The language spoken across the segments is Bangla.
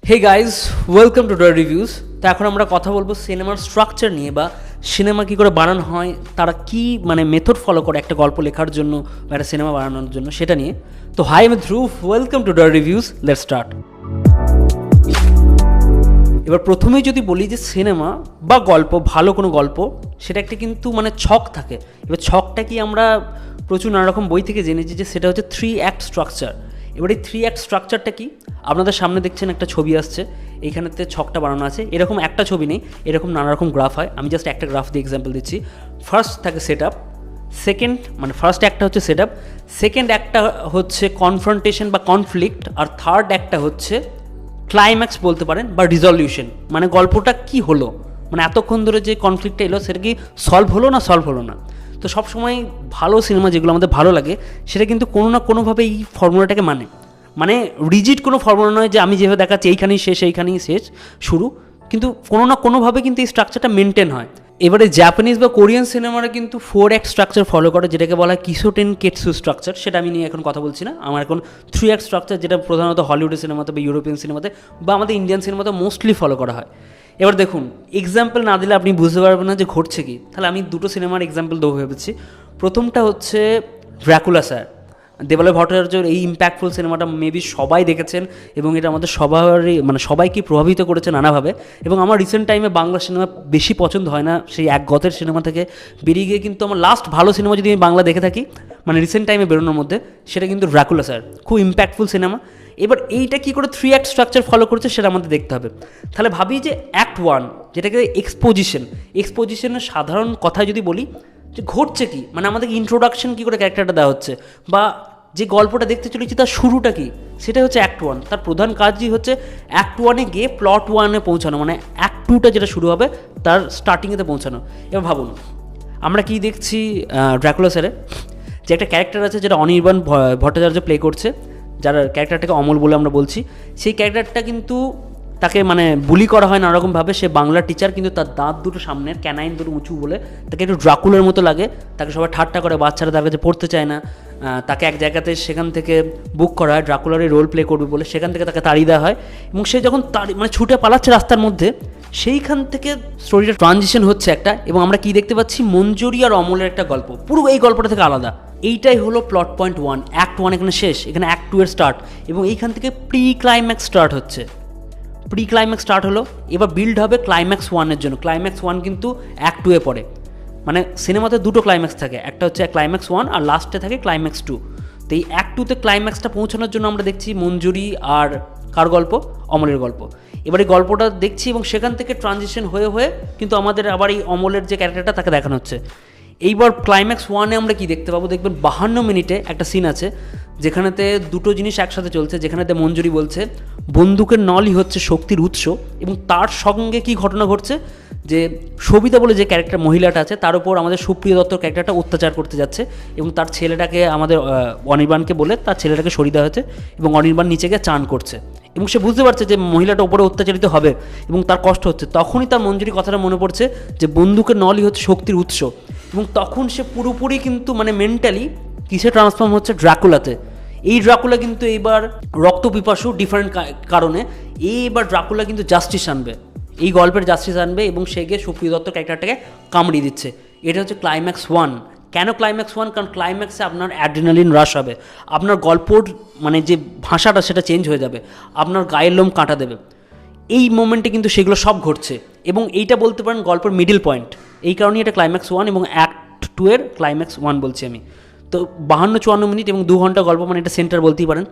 হে গাইজ, ওয়েলকাম টু ডয়ার রিভিউজ। তো এখন আমরা কথা বলবো সিনেমার স্ট্রাকচার নিয়ে, বা সিনেমা কী করে বানানো হয়, তারা কী মেথড ফলো করে একটা গল্প লেখার জন্য বা একটা সিনেমা বানানোর জন্য, সেটা নিয়ে। তো হাই, আমি ধ্রুব, ওয়েলকাম টু ডয়ার রিভিউজ। Let's start. এবার প্রথমেই যদি বলি যে সিনেমা বা গল্প, ভালো কোনো গল্প, সেটা একটা কিন্তু ছক থাকে। এবার ছকটা কি আমরা প্রচুর নানা রকম বই থেকে জেনেছি যে সেটা হচ্ছে 3 অ্যাক্ট স্ট্রাকচার। এবার এই 3 অ্যাক্ট স্ট্রাকচারটা কি, আপনাদের সামনে দেখছেন একটা ছবি আসছে, এইখানেতে ছকটা বানানো আছে। এরকম একটা ছবি নেই, এরকম নানা রকম গ্রাফ হয়। আমি জাস্ট একটা গ্রাফ দিয়ে এক্সাম্পল দিচ্ছি। ফার্স্ট থাকে সেট আপ, সেকেন্ড ফার্স্ট একটা হচ্ছে সেট আপ, সেকেন্ড একটা হচ্ছে কনফ্রন্টেশন বা কনফ্লিক্ট, আর থার্ড একটা হচ্ছে ক্লাইম্যাক্স বলতে পারেন বা রিজলিউশন। গল্পটা কি হলো, এতক্ষণ ধরে যে কনফ্লিক্টটা এলো সেটা কি সলভ হলো না সলভ হলো না। তো সবসময় ভালো সিনেমা যেগুলো আমাদের ভালো লাগে সেটা কিন্তু কোনো না কোনোভাবে এই ফর্মুলাটাকে রিজিড কোনো ফর্মুলা নয় যে আমি যেভাবে দেখাচ্ছি এইখানেই শেষ এইখানেই শেষ শুরু, কিন্তু কোনো না কোনোভাবে কিন্তু এই স্ট্রাকচারটা মেনটেন হয়। এবারে জাপানিজ বা কোরিয়ান সিনেমারা কিন্তু 4 অ্যাক্ট স্ট্রাকচার ফলো করে, যেটাকে বলা হয় কিসোটেন কেটসু স্ট্রাকচার। সেটা আমি নিয়ে এখন কথা বলছি না। আমার এখন 3 অ্যাক্ট স্ট্রাকচার, যেটা প্রধানত হলিউডের সিনেমাতে বা ইউরোপিয়ান সিনেমাতে বা আমাদের ইন্ডিয়ান সিনেমাতে মোস্টলি ফলো করা হয়। এবার দেখুন, এক্সাম্পল না দিলে আপনি বুঝতে পারবেন না যে ঘটছে কি। তাহলে আমি দুটো সিনেমার এক্সাম্পল দেবো ভেবেছি। প্রথমটা হচ্ছে ড্রাকুলা স্যার, দেবালয় ভট্টাচার্যর এই ইম্প্যাক্টফুল সিনেমাটা মেবি সবাই দেখেছেন, এবং এটা আমাদের সবারই সবাইকে প্রভাবিত করেছে নানাভাবে। এবং আমার রিসেন্ট টাইমে বাংলা সিনেমা বেশি পছন্দ হয় না, সেই এক গতের সিনেমা থেকে বেরিয়ে গিয়ে কিন্তু আমার লাস্ট ভালো সিনেমা যদি আমি বাংলা দেখে থাকি রিসেন্ট টাইমে বেরোনোর মধ্যে, সেটা কিন্তু ড্রাকুলা স্যার। খুব ইম্প্যাক্টফুল সিনেমা। এবার এইটা কী করে 3 অ্যাক্ট স্ট্রাকচার ফলো করেছে সেটা আমাদের দেখতে হবে। তাহলে ভাবি যে অ্যাক্ট 1, যেটাকে এক্সপোজিশনের সাধারণ কথায় যদি বলি যে ঘটছে কি, আমাদেরকে ইন্ট্রোডাকশন কী করে ক্যারেক্টারটা দেওয়া হচ্ছে, বা যে গল্পটা দেখতে চলেছি তার শুরুটা কি, সেটা হচ্ছে অ্যাক্ট 1। তার প্রধান কাজই হচ্ছে অ্যাক্ট 1-এ গিয়ে প্লট 1-এ পৌঁছানো, অ্যাক্ট 2টা যেটা শুরু হবে তার স্টার্টিংয়েতে পৌঁছানো। এবার ভাবুন, আমরা কি দেখছি ড্রাকুলা স্যারে, যে একটা ক্যারেক্টার আছে যেটা অনির্বাণ ভট্টাচার্য প্লে করছে, যার ক্যারেক্টারটাকে অমল বলে আমরা বলছি। সেই ক্যারেক্টারটা কিন্তু তাকে বুলি করা হয় নানারকমভাবে। সে বাংলার টিচার, কিন্তু তার দাঁত দুটো সামনের, ক্যানাইন দুটো উঁচু বলে তাকে একটু ড্রাকুলার মতো লাগে। তাকে সবাই ঠাট্টা করে, বাচ্চারা তার কাছে পড়তে চায় না। তাকে এক জায়গাতে সেখান থেকে বুক করা হয় ড্রাকুলারে রোল প্লে করবে বলে, সেখান থেকে তাকে তাড়িয়ে দেওয়া হয়। এবং সে যখন ছুটে পালাচ্ছে রাস্তার মধ্যে, সেইখান থেকে স্টোরিটা ট্রানজিশন হচ্ছে একটা, এবং আমরা কি দেখতে পাচ্ছি, মঞ্জুরি আর অমলের একটা গল্প, পুরো এই গল্পটা থেকে আলাদা। এইটাই হলো প্লট পয়েন্ট 1। অ্যাক্ট 1 এখানে শেষ, এখানে অ্যাক্ট 2 এর স্টার্ট, এবং এইখান থেকে প্রি ক্লাইম্যাক্স স্টার্ট হচ্ছে। প্রি ক্লাইম্যাক্স স্টার্ট হলো, এবার বিল্ড হবে ক্লাইম্যাক্স 1-এর জন্য। ক্লাইম্যাক্স 1 কিন্তু অ্যাক্ট 2-এ পড়ে। সিনেমাতে দুটো ক্লাইম্যাক্স থাকে, একটা হচ্ছে ক্লাইম্যাক্স 1 আর লাস্টে থাকে ক্লাইম্যাক্স 2। তো এই অ্যাক্ট 2-তে ক্লাইম্যাক্সটা পৌঁছানোর জন্য আমরা দেখছি মঞ্জুরি আর কার গল্প, অমলের গল্প। এবার এই গল্পটা দেখছি, এবং সেখান থেকে ট্রানজিশন হয়ে হয়ে কিন্তু আমাদের আবার এই অমলের যে ক্যারেক্টারটা তাকে দেখানো হচ্ছে। এইবার ক্লাইম্যাক্স 1-এ আমরা কি দেখতে পাবো, দেখবেন 52 মিনিটে একটা সিন আছে যেখানেতে দুটো জিনিস একসাথে চলছে। যেখানেতে মঞ্জুরি বলছে বন্দুকের নলই হচ্ছে শক্তির উৎস, এবং তার সঙ্গে কি ঘটনা ঘটছে, যে সবিতা বলে যে ক্যারেক্টার মহিলাটা আছে, তার উপর আমাদের সুপ্রিয় দত্তর ক্যারেক্টারটা অত্যাচার করতে যাচ্ছে, এবং তার ছেলেটাকে আমাদের অনির্বাণকে বলে তার ছেলেটাকে সরিয়ে দেওয়া হয়েছে, এবং অনির্বাণ নিচে গিয়ে চান করছে, এবং সে বুঝতে পারছে যে মহিলাটা উপরে অত্যাচারিত হবে এবং তার কষ্ট হচ্ছে। তখনই তার মঞ্জুরি কথাটা মনে পড়ছে যে বন্দুকের নলই হচ্ছে শক্তির উৎস, এবং তখন সে পুরোপুরি কিন্তু মেন্টালি কিসে ট্রান্সফর্ম হচ্ছে, ড্রাকুলাতে। এই ড্রাকুলা কিন্তু এইবার রক্তপিপাসু ডিফারেন্ট কারণে এইবার ড্রাকুলা কিন্তু জাস্টিস আনবে, এই গল্পের জাস্টিস আনবে, এবং সে গিয়ে সুপ্রিয় দত্ত ক্যারেক্টারটাকে কামড়িয়ে দিচ্ছে। এটা হচ্ছে ক্লাইম্যাক্স 1। কেন ক্লাইম্যাক্স 1? কারণ ক্লাইম্যাক্সে আপনার অ্যাড্রিনালিন রাশ হবে, আপনার গল্পর যে ভাষাটা সেটা চেঞ্জ হয়ে যাবে, আপনার গায়ের লোম কাটা দেবে। এই মোমেন্টে কিন্তু সেগুলো সব ঘটছে, এবং এইটা বলতে পারেন গল্পের মিডিল পয়েন্ট। এই কারণেই এটা ক্লাইম্যাক্স 1 এবং অ্যাক্ট 2 এর ক্লাইম্যাক্স 1 বলছি আমি। তো 52-54 মিনিট এবং 2 ঘন্টা গল্প, এটা সেন্টার বলতেই পারেন।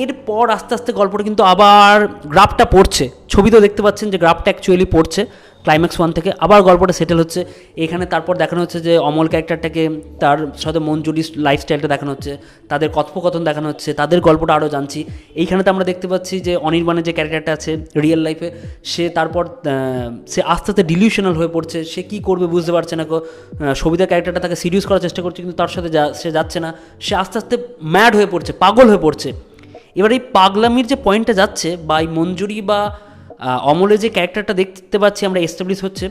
এরপর আস্তে আস্তে গল্পটা কিন্তু আবার গ্রাফটা পড়ছে, ছবিতেও দেখতে পাচ্ছেন যে গ্রাফটা অ্যাকচুয়ালি পড়ছে ক্লাইম্যাক্স 1 থেকে। আবার গল্পটা সেটেল হচ্ছে এখানে। তারপর দেখানো হচ্ছে যে অমল ক্যারেক্টারটাকে, তার সাথে মঞ্জুরি লাইফস্টাইলটা দেখানো হচ্ছে, তাদের কথোপকথন দেখানো হচ্ছে, তাদের গল্পটা আরও জানছি। এইখানেতে আমরা দেখতে পাচ্ছি যে অনির্বাণের যে ক্যারেক্টারটা আছে রিয়েল লাইফে, সে তারপর সে আস্তে আস্তে ডিলিউশনাল হয়ে পড়ছে, সে কী করবে বুঝতে পারছে না। সবিতা ক্যারেক্টারটা তাকে সিরিয়াস করার চেষ্টা করছে, কিন্তু তার সাথে সে যাচ্ছে না, সে আস্তে আস্তে ম্যাড হয়ে পড়ছে, পাগল হয়ে পড়ছে। এবার এই পাগলামির যে পয়েন্টটা যাচ্ছে, বা এই মঞ্জুরি বা অমলের যে ক্যারেক্টারটা দেখতে পাচ্ছি আমরা এস্টাবলিশ হচ্ছে,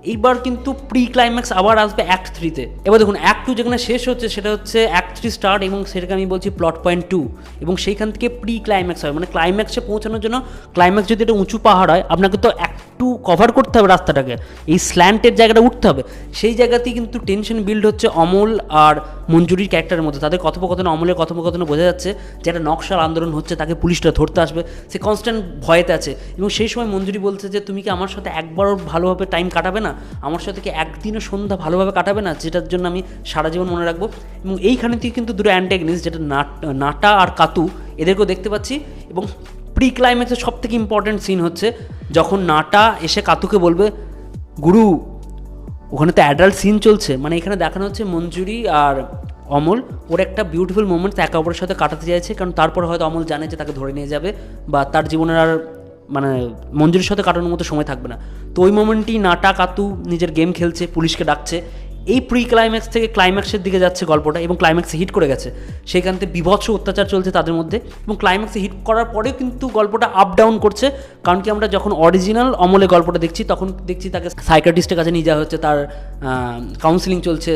এইবার কিন্তু প্রি ক্লাইম্যাক্স আবার আসবে অ্যাক্ট 3-তে। এবার দেখুন অ্যাক্ট 2 যেখানে শেষ হচ্ছে সেটা হচ্ছে অ্যাক্ট 3 স্টার্ট, এবং সেটাকে আমি বলছি প্লট পয়েন্ট 2, এবং সেইখান থেকে প্রি ক্লাইম্যাক্স হয়। মানে ক্লাইম্যাক্সে পৌঁছানোর জন্য, ক্লাইম্যাক্স যদি এটা উঁচু পাহাড় হয়, আপনাকে তো একটু কভার করতে হবে রাস্তাটাকে, এই স্ল্যান্টের জায়গাটা উঠতে হবে। সেই জায়গাতেই কিন্তু টেনশন বিল্ড হচ্ছে অমল আর মঞ্জুরির ক্যারেক্টারের মধ্যে। তাদের কথোপকথনে, অমলের কথোপকথনে বোঝা যাচ্ছে যে একটা নকশাল আন্দোলন হচ্ছে, তাকে পুলিশটা ধরতে আসবে, সে কনস্ট্যান্ট ভয়েতে আছে। এবং সেই সময় মঞ্জুরি বলছে যে তুমি কি আমার সাথে একবারও ভালোভাবে টাইম কাটাবে না, আমার সাথে কি একদিনও সন্ধ্যা ভালোভাবে কাটাবে না, যেটার জন্য আমি সারা জীবন মনে রাখবো। এবং এইখানে থেকে কিন্তু দুটো অ্যান্টাগনিস্ট, যেটা নাটা আর কাতু, এদেরকেও দেখতে পাচ্ছি। এবং প্রি ক্লাইম্যাক্সের সব থেকে ইম্পর্ট্যান্ট সিন হচ্ছে যখন নাটা এসে কাতুকে বলবে, গুরু ওখানে তো অ্যাডাল্ট সিন চলছে। মানে এখানে দেখানো হচ্ছে মঞ্জুরি আর অমল ওর একটা বিউটিফুল মোমেন্ট একে অপরের সাথে কাটাতে চাইছে, কারণ তারপর হয়তো অমল জানে যে তাকে ধরে নিয়ে যাবে বা তার জীবনের আর মানে মঞ্জুরির সাথে কাটানোর মতো সময় থাকবে না। তো ওই মোমেন্টই নাটা কাতু নিজের গেম খেলছে, পুলিশকে ডাকছে। এই প্রি ক্লাইম্যাক্স থেকে ক্লাইম্যাক্সের দিকে যাচ্ছে গল্পটা, এবং ক্লাইম্যাক্সে হিট করে গেছে। সেইখান থেকে বিভৎস অত্যাচার চলছে তাদের মধ্যে, এবং ক্লাইম্যাক্সে হিট করার পরেও কিন্তু গল্পটা আপ ডাউন করছে। কারণ কি আমরা যখন অরিজিনাল অমলে গল্পটা দেখছি তখন দেখছি তাকে সাইকিয়াট্রিস্টের কাছে নিয়ে যাওয়া হচ্ছে, তার কাউন্সিলিং চলছে,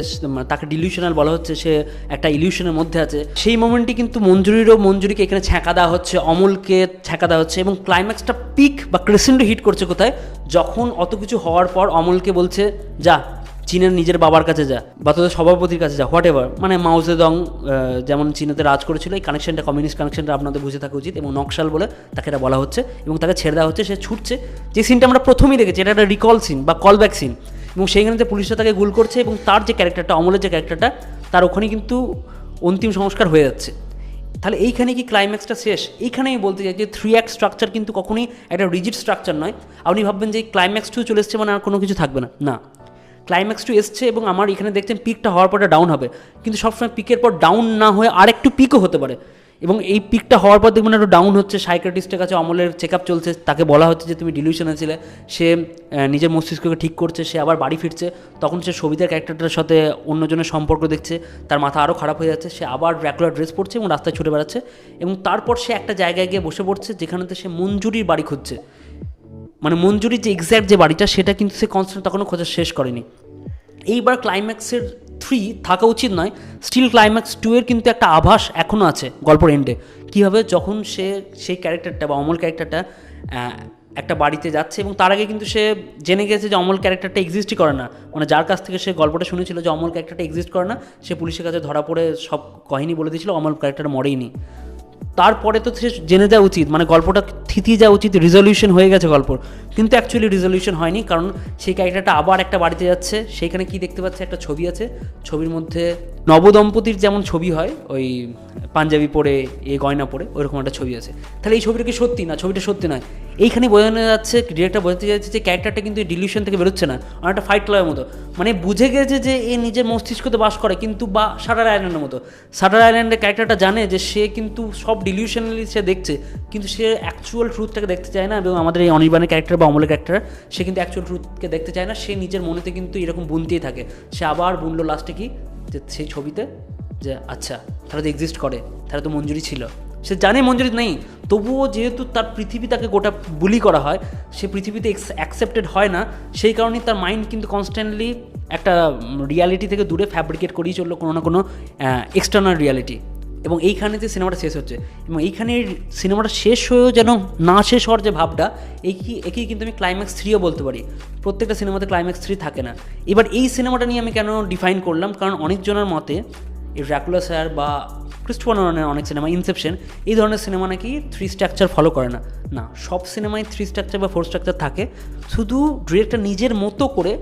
তাকে ডিলিউশনাল বলা হচ্ছে, সে একটা ইলিউশনের মধ্যে আছে। সেই মোমেন্টই কিন্তু মঞ্জুরিকে এখানে ছ্যাঁকা দেওয়া হচ্ছে, অমলকে ছ্যাঁকা দেওয়া হচ্ছে। এবং ক্লাইম্যাক্সটা পিক বা ক্রেসেন্ডো হিট করছে কোথায়, যখন অত কিছু হওয়ার পর অমলকে বলছে যা চীনের নিজের বাবার কাছে যা, বা তোদের সভাপতির কাছে যা, হোয়াট এভার। মানে মাওজেদং যেমন চীনেতে রাজ করেছিল, এই কানেকশনটা, কমিউনিস্ট কানেকশনটা আপনাদের বুঝে থাকা উচিত। এবং নকশাল বলে তাকে এটা বলা হচ্ছে, এবং তাকে ছেড়ে দেওয়া হচ্ছে, সে ছুটছে। যে সিনটা আমরা প্রথমেই দেখেছি, এটা একটা রিকল সিন বা কল ব্যাক সিন, এবং সেইখানে যে পুলিশরা তাকে গুল করছে, এবং তার যে ক্যারেক্টারটা, অমলের যে ক্যারেক্টারটা, তার ওখানে কিন্তু অন্তিম সংস্কার হয়ে যাচ্ছে। তাহলে এইখানে কি ক্লাইম্যাক্সটা শেষ? এইখানেই বলতে চাই যে 3 অ্যাক্ট স্ট্রাকচার কিন্তু কখনোই একটা রিজিড স্ট্রাকচার নয়। আপনি ভাববেন যে ক্লাইম্যাক্স 2 চলে এসছে মানে আর কোনো কিছু থাকবে না, না। ক্লাইম্যাক্স 2 এসছে, এবং আমার এখানে দেখছেন পিকটা হওয়ার পরে ডাউন হবে, কিন্তু সবসময় পিকের পর ডাউন না হয়ে আর একটু পিকও হতে পারে। এবং এই পিকটা হওয়ার পর দেখবেন একটু ডাউন হচ্ছে, সাইকিয়াট্রিস্টের কাছে অমলের চেক আপ চলছে, তাকে বলা হচ্ছে যে তুমি ডিলিউশনে ছিলে, সে নিজের মস্তিষ্ককে ঠিক করছে, সে আবার বাড়ি ফিরছে। তখন সে সবিতার ক্যারেক্টারটার সাথে অন্যজনের সম্পর্ক দেখছে, তার মাথা আরও খারাপ হয়ে যাচ্ছে, সে আবার ড্র্যাকুলার ড্রেস পরছে এবং রাস্তায় ছুটে বেড়াচ্ছে। এবং তারপর সে একটা জায়গায় গিয়ে বসে পড়ছে যেখানেতে সে মঞ্জুরির বাড়ি খুঁজছে। মানে মঞ্জুরির যে এক্স্যাক্ট যে বাড়িটা, সেটা কিন্তু সে কনস্ট্যান্ট তখনও খোঁজা শেষ করেনি। এইবার ক্লাইম্যাক্সের 3 থাকা উচিত নয়, স্টিল ক্লাইম্যাক্স 2 এর কিন্তু একটা আভাস এখনও আছে গল্পের এন্ডে। কী হবে, যখন সে সেই ক্যারেক্টারটা বা অমল ক্যারেক্টারটা একটা বাড়িতে যাচ্ছে, এবং তার আগে কিন্তু সে জেনে গেছে যে অমল ক্যারেক্টারটা এক্সিস্টই করে না। মানে যার কাছ থেকে সে গল্পটা শুনেছিল যে অমল ক্যারেক্টারটা এক্সিস্ট করে না, সে পুলিশের কাছে ধরা পড়ে সব কাহিনী বলে দিয়েছিল, অমল ক্যারেক্টারটা মরেইনি। তারপরে তো সে জেনে যাওয়া উচিত, মানে গল্পটা থিতিয়ে যাওয়া উচিত, রিজলিউশন হয়ে গেছে গল্পর। কিন্তু অ্যাকচুয়ালি রিজলিউশন হয়নি, কারণ সেই ক্যারেক্টারটা আবার একটা বাড়িতে যাচ্ছে। সেইখানে কি দেখতে পাচ্ছে, একটা ছবি আছে, ছবির মধ্যে নবদম্পতির যেমন ছবি হয়, ওই পাঞ্জাবি পরে গয়না পরে, ওইরকম একটা ছবি আছে। তাহলে এই ছবিটা কি সত্যি? না, ছবিটা সত্যি নয়। এইখানে বোঝানো যাচ্ছে, ডিরেক্টর বোঝাতে যাচ্ছে যে ক্যারেক্টারটা কিন্তু ডিলিউশন থেকে বেরোচ্ছে না, অনেকটা ফাইট ক্লাবের মতো। মানে বুঝে গেছে যে এ নিজের মস্তিষ্কতে বাস করে, কিন্তু বা শাটার আইল্যান্ডের মতো। শাটার আইল্যান্ডের ক্যারেক্টারটা জানে যে সে কিন্তু সব ডিলিউশনালি সে দেখছে, কিন্তু সে অ্যাকচুয়াল ট্রুথটাকে দেখতে চায় না। এবং আমাদের এই অনির্বাণের ক্যারেক্টার বা অমলের ক্যারেক্টার, সে কিন্তু অ্যাকচুয়াল ট্রুথকে দেখতে চায় না, সে নিজের মনেতে কিন্তু এরকম বুনতেই থাকে। সে আবার বুনলো লাস্টে কি, যে সেই ছবিতে যে আচ্ছা তারা তো এক্সিস্ট করে, তারা তো মঞ্জুরি ছিল। সে জানে মঞ্জুরি নেই, তবুও যেহেতু তার পৃথিবী তাকে গোটা বুলি করা হয়, সে পৃথিবীতে অ্যাকসেপ্টেড হয় না, সেই কারণেই তার মাইন্ড কিন্তু কনস্ট্যান্টলি একটা রিয়ালিটি থেকে দূরে ফ্যাব্রিকেট করেই চললো কোনো না কোনো এক্সটার্নাল রিয়ালিটি। এবং এইখানেতে সিনেমাটা শেষ হচ্ছে, এবং এইখানে সিনেমাটা শেষ হয়েও যেন না শেষ হওয়ার যে ভাবটা, একেই কিন্তু আমি ক্লাইম্যাক্স 3ও বলতে পারি। প্রত্যেকটা সিনেমাতে ক্লাইম্যাক্স 3 থাকে না। এবার এই সিনেমাটা নিয়ে আমি কেন ডিফাইন করলাম, কারণ অনেকজনের মতে এই ড্র্যাকুলা স্যার বা ক্রিস্টোফার নোলানের অনেক সিনেমা, ইনসেপশন, এই ধরনের সিনেমা নাকি 3 স্ট্রাকচার ফলো করে না। না, সব সিনেমায় 3 স্ট্রাকচার বা 4 স্ট্রাকচার থাকে, শুধু ডিরেক্টর নিজের মতো করে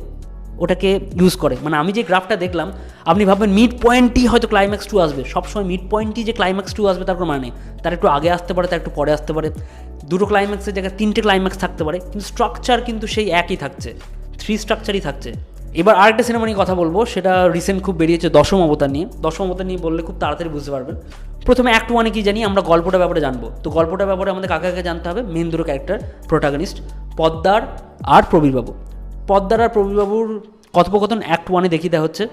ওটাকে ইউজ করে। মানে আমি যে গ্রাফটা দেখলাম, আপনি ভাববেন মিড পয়েন্টই হয়তো ক্লাইম্যাক্স 2 আসবে, সবসময় মিড পয়েন্টই যে ক্লাইম্যাক্স 2 আসবে তার কোনো মানে নেই। তার একটু আগে আসতে পারে, তার একটু পরে আসতে পারে, দুটো ক্লাইম্যাক্সের জায়গায় 3টে ক্লাইম্যাক্স থাকতে পারে, কিন্তু স্ট্রাকচার কিন্তু সেই একই থাকছে, 3 স্ট্রাকচারই থাকছে। এবার আরেকটা সিনেমা নিয়ে কথা বলবো, সেটা রিসেন্ট খুব বেরিয়েছে, দশম অবতার নিয়ে। দশম অবতার নিয়ে বললে খুব তাড়াতাড়ি বুঝতে পারবেন। প্রথমে অ্যাক্ট 1-এ কী জানি, আমরা গল্পটার ব্যাপারে জানবো। তো গল্পটার ব্যাপারে আমাদের কাকে কাকে জানতে হবে, মেন দুটো ক্যারেক্টার প্রোটাগনিস্ট, পদ্মার আর প্রবীরবাবু। পদ্মার আর প্রবীরবাবুর কথোপকথন অ্যাক্ট 1-এ দেখিয়ে দেওয়া হচ্ছে।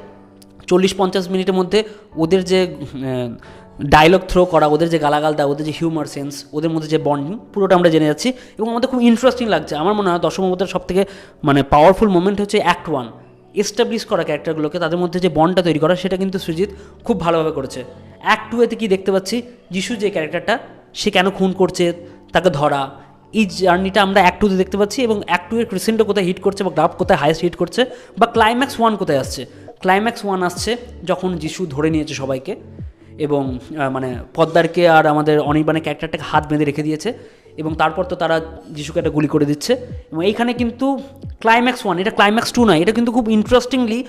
40-50 মিনিটের মধ্যে ওদের যে ডায়লগ থ্রো করা, ওদের যে গালাগাল দেওয়া, ওদের যে হিউমার সেন্স, ওদের মধ্যে যে বন্ডিং, পুরোটা আমরা জেনে যাচ্ছি এবং আমাদের খুব ইন্টারেস্টিং লাগছে। আমার মনে হয় দর্শকের মধ্যে সবথেকে মানে পাওয়ারফুল মোমেন্ট হচ্ছে অ্যাক্ট 1, এস্টাবলিশ করা ক্যারেক্টারগুলোকে, তাদের মধ্যে যে বন্ডটা তৈরি করা, সেটা কিন্তু সৃজিত খুব ভালোভাবে করেছে। অ্যাক্ট 2 এতে কী দেখতে পাচ্ছি, যিশু যে ক্যারেক্টারটা, সে কেন খুন করছে, তাকে ধরা, এই জার্নিটা আমরা অ্যাক্ট 2তে দেখতে পাচ্ছি এবং অ্যাক্ট 2 এর ক্রিসেন্টো কোথায় হিট করছে বা গ্রাফ কোথায় হাইস্ট হিট করছে বা ক্লাইম্যাক্স 1 কোথায় আসছে। ক্লাইম্যাক্স 1 আসছে যখন যিশু ধরে নিয়েছে সবাইকে এবং মানে পদ্মারকে আর আমাদের অনির্বাণের ক্যারেক্টারটাকে হাত বেঁধে রেখে দিয়েছে এবং তারপর তো তারা যিশুকে একটা গুলি করে দিচ্ছে এবং এইখানে কিন্তু ক্লাইম্যাক্স 1, এটা ক্লাইম্যাক্স 2 নয়, এটা কিন্তু খুব ইন্টারেস্টিংলি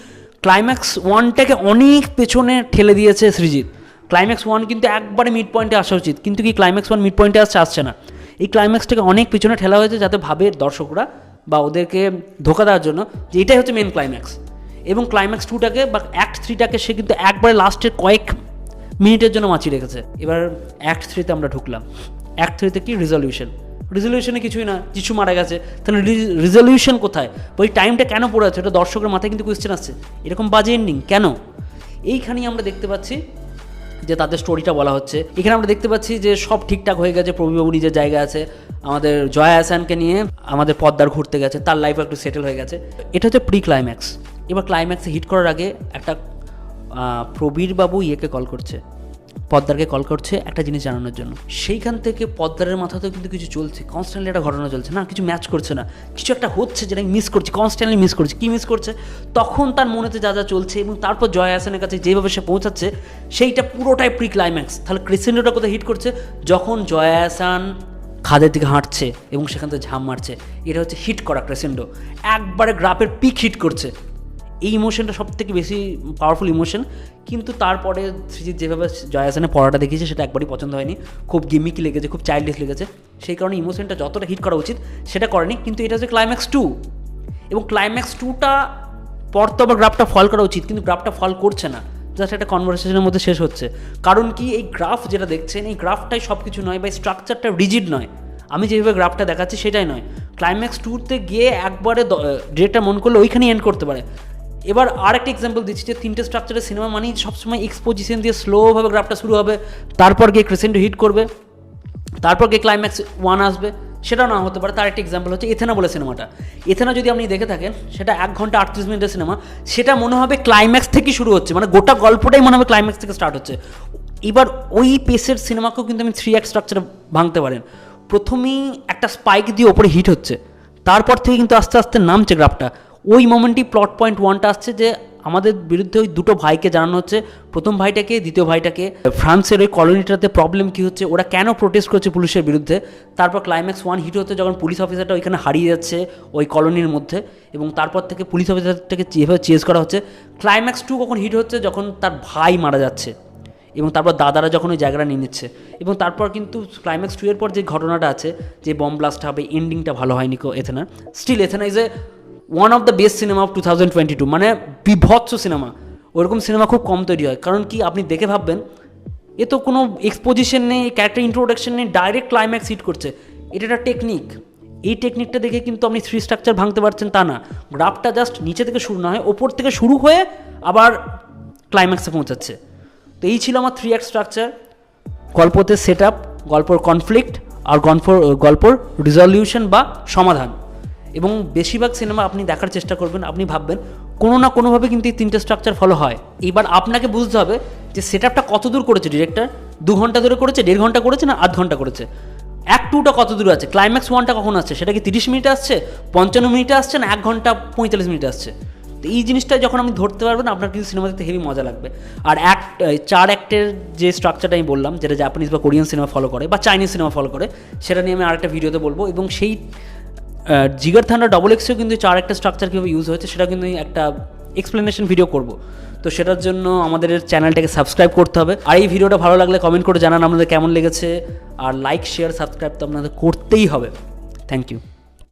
ক্লাইম্যাক্স 1টাকে অনেক পেছনে ঠেলে দিয়েছে সৃজিত। ক্লাইম্যাক্স 1 কিন্তু একবারে মিড পয়েন্টে আসা উচিত, কিন্তু কি ক্লাইম্যাক্স 1 মিড পয়েন্টে আসছে না। এই ক্লাইম্যাক্সটাকে অনেক পিছনে ঠেলা হয়েছে যাতে ভাবে দর্শকরা বা ওদেরকে ধোকা দেওয়ার জন্য যে এটাই হচ্ছে মেন ক্লাইম্যাক্স। এবং ক্লাইম্যাক্স 2টাকে বা অ্যাক্ট 3টাকে সে কিন্তু একবারে লাস্টের কয়েক মিনিটের জন্য বাঁচিয়ে রেখেছে। এবার অ্যাক্ট 3তে আমরা ঢুকলাম। অ্যাক্ট 3তে কি রেজলিউশনে কিছুই না, যিশু মারা গেছে, তাহলে রেজলিউশন কোথায়, ওই টাইমটা কেন পড়ে আছে, ওটা দর্শকের মাথায় কিন্তু কোয়েশ্চেন আসছে, এরকম বাজে এন্ডিং কেন। এইখানেই আমরা দেখতে পাচ্ছি যে তাদের স্টোরিটা বলা হচ্ছে। এখানে আমরা দেখতে পাচ্ছি যে সব ঠিকঠাক হয়ে গেছে, প্রবীরবাবু নিজের জায়গায় আছে, আমাদের জয়া আহসানকে নিয়ে আমাদের পদ্মার ঘুরতে গেছে, তার লাইফ একটু সেটেল হয়ে গেছে। এটা হচ্ছে প্রি ক্লাইম্যাক্স। এবার ক্লাইম্যাক্সে হিট করার আগে একটা প্রবীরবাবু ইয়েকে কল করছে, পদ্মারকে কল করছে একটা জিনিস জানানোর জন্য। সেইখান থেকে পদ্মারের মাথাতেও কিন্তু কিছু চলছে, কনস্ট্যান্টলি একটা ঘটনা চলছে, না কিছু ম্যাচ করছে না, কিছু একটা হচ্ছে যেটা মিস করছি, কনস্ট্যান্টলি মিস করছি। কী মিস করছে, তখন তার মনেতে যা যা চলছে এবং তারপর জয়া আহসানের কাছে যেভাবে সে পৌঁছাচ্ছে সেইটা পুরোটাই প্রি ক্লাইম্যাক্স। তাহলে ক্রিসেন্ডোটা কোথায় হিট করছে, যখন জয়া আহসান খাদের দিকে হাঁটছে এবং সেখান থেকে ঝাঁপ মারছে, এটা হচ্ছে হিট করা ক্রিসেন্ডো, একবারে গ্রাফের পিক হিট করছে। এই ইমোশনটা সব থেকে বেশি পাওয়ারফুল ইমোশন। কিন্তু তারপরে সৃজিত যেভাবে জয়া আহসানের পড়াটা দেখিয়েছে সেটা একবারই পছন্দ হয়নি, খুব গিমিকি লেগেছে, খুব চাইল্ডিশ লেগেছে। সেই কারণে ইমোশনটা যতটা হিট করা উচিত সেটা করেনি। কিন্তু এটা হচ্ছে ক্লাইম্যাক্স 2 এবং ক্লাইম্যাক্স 2টা পর তো আবার গ্রাফটা ফল করা উচিত, কিন্তু গ্রাফটা ফল করছে না, জাস্ট একটা কনভারসেশনের মধ্যে শেষ হচ্ছে। কারণ কি, এই গ্রাফ যেটা দেখছেন, এই গ্রাফটাই সব কিছু নয় বা স্ট্রাকচারটা রিজিড নয়, আমি যেভাবে গ্রাফটা দেখাচ্ছি সেটাই নয়। ক্লাইম্যাক্স 2তে গিয়ে একবারে ডিরেক্টর মন করলে ওইখানেই এন্ড করতে পারে। এবার আরেকটা এক্সাম্পল দিচ্ছি যে 3টে স্ট্রাকচারের সিনেমা মানেই সবসময় এক্সপোজিশন দিয়ে স্লোভাবে গ্রাফটা শুরু হবে, তারপর গিয়ে ক্রিসেন্টো হিট করবে, তারপর গিয়ে ক্লাইম্যাক্স 1 আসবে, সেটাও না হতে পারে। তার একটা এক্সাম্পল হচ্ছে এথেনা বলে সিনেমাটা। এথেনা যদি আপনি দেখে থাকেন, সেটা 1 ঘন্টা 38 মিনিটের সিনেমা, সেটা মনে হবে ক্লাইম্যাক্স থেকেই শুরু হচ্ছে, মানে গোটা গল্পটাই মনে হবে ক্লাইম্যাক্স থেকে স্টার্ট হচ্ছে। এবার ওই পেসের সিনেমাকেও কিন্তু আমি 3 অ্যাক্ট স্ট্রাকচারে ভাঙতে পারেন। প্রথমেই একটা স্পাইক দিয়ে ওপরে হিট হচ্ছে, তারপর থেকে কিন্তু আস্তে আস্তে নামছে গ্রাফটা। ওই মোমেন্টই প্লট পয়েন্ট 1টা আসছে যে আমাদের বিরুদ্ধে ওই দুটো ভাইকে জানানো হচ্ছে, প্রথম ভাইটাকে, দ্বিতীয় ভাইটাকে, ফ্রান্সের ওই কলোনিটাতে প্রবলেম কী হচ্ছে, ওরা কেন প্রোটেস্ট করছে পুলিশের বিরুদ্ধে। তারপর ক্লাইম্যাক্স 1 হিট হচ্ছে যখন পুলিশ অফিসারটা ওইখানে হারিয়ে যাচ্ছে ওই কলোনির মধ্যে এবং তারপর থেকে পুলিশ অফিসারটাকে যেভাবে চেজ করা হচ্ছে। ক্লাইম্যাক্স 2 কখন হিট হচ্ছে, যখন তার ভাই মারা যাচ্ছে এবং তারপর দাদারা যখন ওই জায়গাটা নিয়ে নিচ্ছে এবং তারপর কিন্তু ক্লাইম্যাক্স 2 এর পর যে ঘটনাটা আছে, যে বম ব্লাস্ট হবে, এন্ডিংটা ভালো হয়নি Athena. Still Athena is a one of the best cinema of 2022, মানে বিভৎস সিনেমা। ওরকম সিনেমা খুব কম তৈরি হয়, কারণ কি আপনি দেখে ভাববেন এ তো কোনো এক্সপোজিশন নেই, ক্যারেক্টার ইন্ট্রোডাকশন নেই, ডাইরেক্ট ক্লাইম্যাক্স হিট করছে। এটা একটা টেকনিক, এই টেকনিকটা দেখে কিন্তু আপনি 3 স্ট্রাকচার ভাঙতে পারছেন তা না। গ্রাফটা জাস্ট নিচে থেকে শুরু না হয়, ওপর থেকে শুরু হয়ে আবার ক্লাইম্যাক্সে পৌঁছাচ্ছে। তো এই ছিল আমার 3 অ্যাক্ট স্ট্রাকচার, গল্পতে সেট আপ, গল্পর কনফ্লিক্ট আর গল্পর রিজলিউশন বা সমাধান। এবং বেশিরভাগ সিনেমা আপনি দেখার চেষ্টা করবেন, আপনি ভাববেন কোনো না কোনোভাবে কিন্তু এই 3টে স্ট্রাকচার ফলো হয়। এবার আপনাকে বুঝতে হবে যে সেট আপটা কত দূর করেছে ডিরেক্টর, 2 ঘন্টা ধরে করেছে, 1.5 ঘন্টা করেছে না 8 ঘন্টা করেছে। অ্যাক্ট 2টা কত দূর আছে, ক্লাইম্যাক্স 1টা কখন আসছে, সেটা কি 30 মিনিটে আসছে, 55 মিনিটে আসছে না 1 ঘন্টা 45 মিনিটে আসছে। তো এই জিনিসটা যখন আপনি ধরতে পারবেন, আপনার কিন্তু সিনেমা দেখতে হেভি মজা লাগবে। আর 4 অ্যাক্টের যে স্ট্রাকচারটা আমি বললাম, যেটা জাপানিজ বা কোরিয়ান সিনেমা ফলো করে বা চাইনিজ সিনেমা ফলো করে, সেটা নিয়ে আমি আরেকটা ভিডিওতে বলবো। এবং সেই জিগার থান্ডার XXও কিন্তু 4 একটা স্ট্রাকচার কীভাবে ইউজ হয়েছে সেটা কিন্তু একটা এক্সপ্লেনেশন ভিডিও করব। তো সেটার জন্য আমাদের চ্যানেলটাকে সাবস্ক্রাইব করতে হবে। আর এই ভিডিওটা ভালো লাগলে কমেন্ট করে জানান আপনাদের কেমন লেগেছে, আর লাইক, শেয়ার, সাবস্ক্রাইব তো আপনাদের করতেই হবে। Thank you.